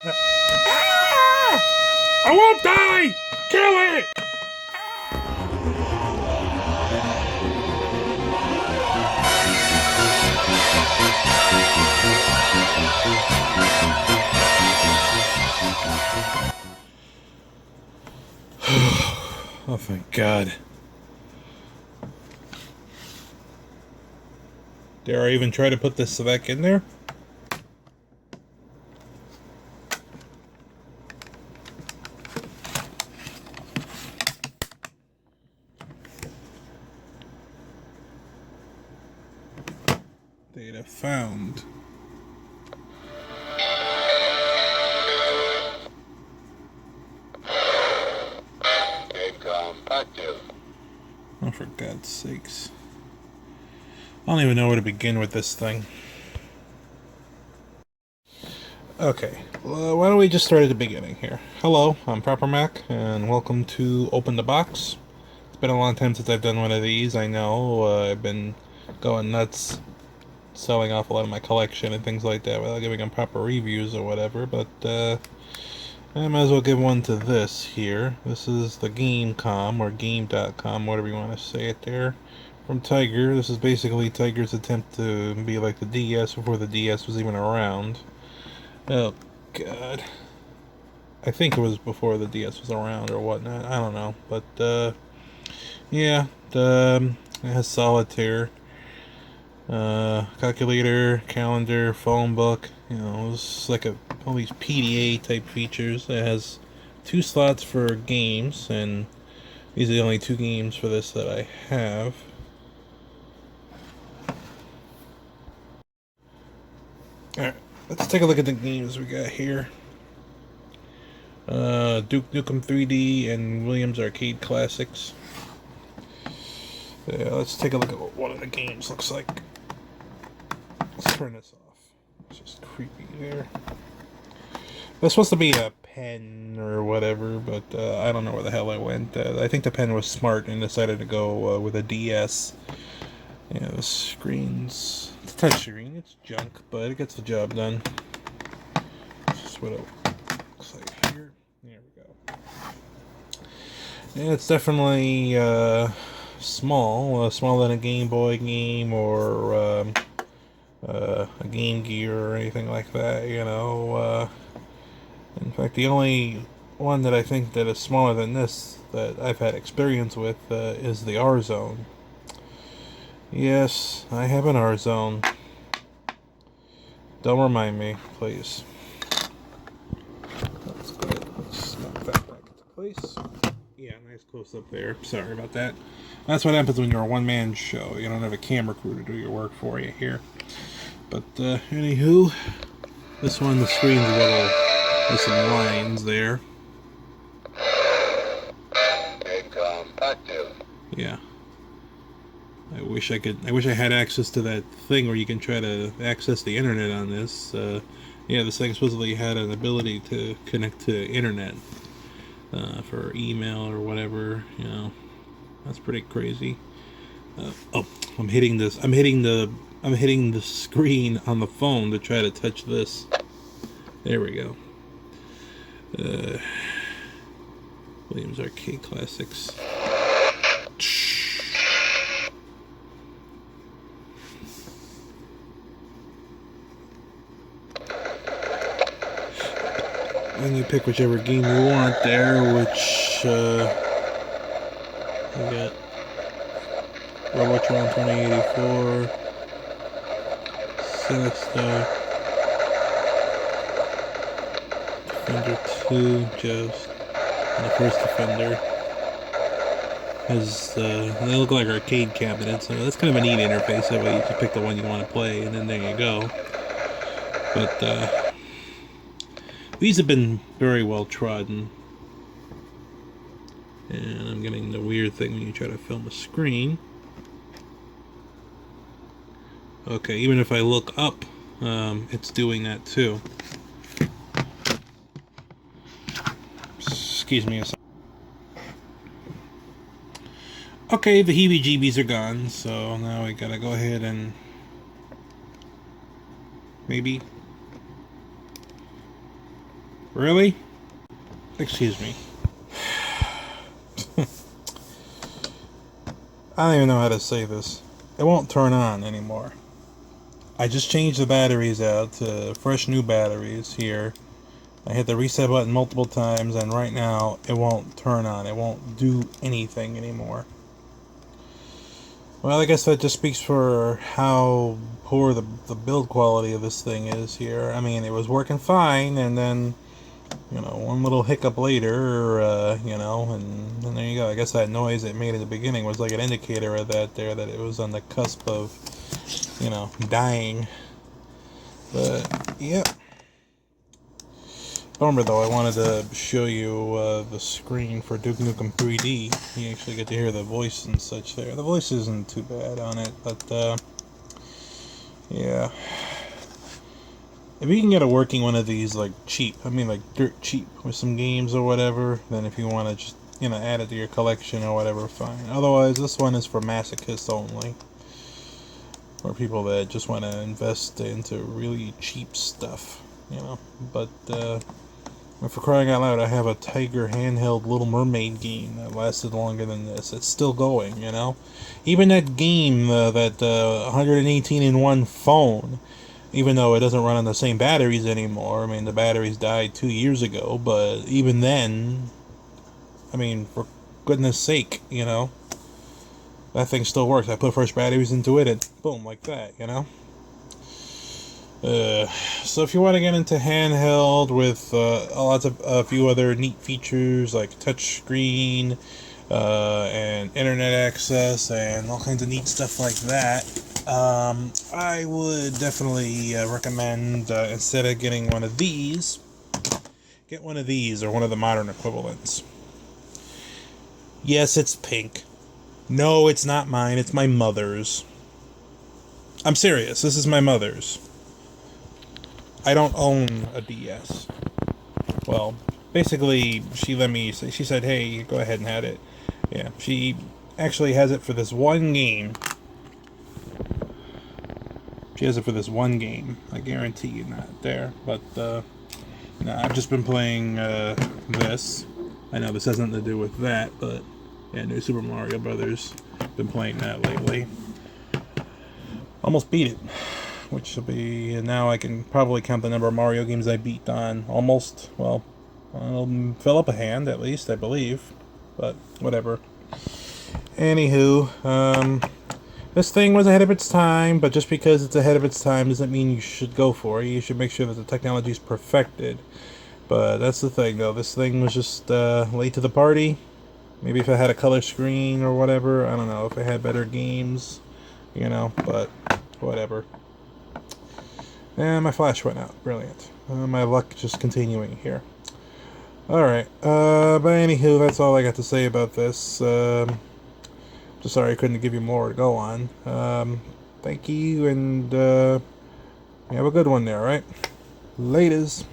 Ah! I won't die! Kill it! Oh, thank God. Dare I even try to put this back in there? Data found. Income active. Oh, for God's sakes. I don't even know where to begin with this thing. Okay, well, why don't we just start at the beginning here. Hello, I'm Frapper Mac, and welcome to Open the Box. It's been a long time since I've done one of these, I know. I've been going nuts selling off a lot of my collection and things like that without giving them proper reviews or whatever, but I might as well give one to this here. This is the Game.com or Game.com, whatever you want to say it there. From Tiger. This is basically Tiger's attempt to be like the DS before the DS was even around. Oh, God. I think it was before the DS was around or whatnot. I don't know. But, yeah. It has solitaire. Calculator, calendar, phone book. You know, it's like all these PDA type features. It has 2 slots for games, and these are the only 2 games for this that I have. Alright, let's take a look at the games we got here. Duke Nukem 3D and Williams Arcade Classics. Yeah, let's take a look at what one of the games looks like. Let's turn this off. It's just creepy there. That's supposed to be a pen or whatever, but I don't know where the hell I went. I think the pen was smart and decided to go with a DS. Yeah, the screen's... It's a touch screen. It's junk, but it gets the job done. That's just what it looks like here. There we go. Yeah, it's definitely small. Smaller than a Game Boy game or a Game Gear or anything like that, you know. In fact, the only one that I think that is smaller than this that I've had experience with is the R-Zone. Yes, I have an R-Zone. Don't remind me, please. That's good. Let's snap that back into place. Yeah, nice close up there. Sorry about that. That's what happens when you're a one-man show. You don't have a camera crew to do your work for you here. But, anywho, this one, the screen's a little... There's some lines there. Income active. Yeah. I wish I had access to that thing where you can try to access the internet on this. Yeah, this thing supposedly had an ability to connect to internet for email or whatever. You know, that's pretty crazy. Oh, I'm hitting the screen on the phone to try to touch this. There we go. Williams Arcade Classics. And you pick whichever game you want there, which we got Robotron 2084, Sinister, Defender 2, Joust, and the first Defender. Has they look like arcade cabinets, so that's kind of a neat interface. That way you just pick the one you want to play, and then there you go. But these have been very well trodden. And I'm getting the weird thing when you try to film a screen. Okay, even if I look up, it's doing that too. Excuse me a second. Okay, the heebie-jeebies are gone, so now we gotta go ahead and maybe Really? Excuse me. I don't even know how to say this. It won't turn on anymore. I just changed the batteries out to fresh new batteries here. I hit the reset button multiple times, and right now it won't turn on. It won't do anything anymore. Well, I guess that just speaks for how poor the build quality of this thing is here. I mean, it was working fine, and then, one little hiccup later, and there you go. I guess that noise it made at the beginning was like an indicator of that there, that it was on the cusp of, dying. But, yeah. Bummer though, I wanted to show you the screen for Duke Nukem 3D. You actually get to hear the voice and such there. The voice isn't too bad on it, but yeah. If you can get a working one of these, like cheap, I mean like dirt cheap, with some games or whatever, then if you want to just, add it to your collection or whatever, fine. Otherwise, this one is for masochists only. Or people that just want to invest into really cheap stuff, But, for crying out loud, I have a Tiger handheld Little Mermaid game that lasted longer than this. It's still going, Even that game, that 118-in-1 phone, even though it doesn't run on the same batteries anymore. I mean, the batteries died 2 years ago, but even then, I mean, for goodness sake, that thing still works. I put fresh batteries into it, and boom, like that, So if you want to get into handheld with lots of a few other neat features like touchscreen and internet access and all kinds of neat stuff like that, I would definitely recommend, instead of getting one of these, get one of these or one of the modern equivalents. Yes, it's pink. No, it's not mine. It's my mother's. I'm serious. This is my mother's. I don't own a DS. Well, basically, she let me. She said, "Hey, go ahead and have it." Yeah, she actually has it for this one game. She has it for this one game. I guarantee you, not there. But no, I've just been playing this. I know this has nothing to do with that, but yeah, New Super Mario Brothers. Been playing that lately. Almost beat it. Which will be, now I can probably count the number of Mario games I beat on almost, well, I'll fill up a hand at least, I believe, but whatever. Anywho, this thing was ahead of its time, but just because it's ahead of its time doesn't mean you should go for it. You should make sure that the technology is perfected. But that's the thing, though. This thing was just late to the party. Maybe if it had a color screen or whatever, I don't know, if it had better games, but whatever. And my flash went out. Brilliant. My luck just continuing here. Alright. But anywho, that's all I got to say about this. Just sorry I couldn't give you more to go on. Thank you, and you have a good one there, alright? Laters.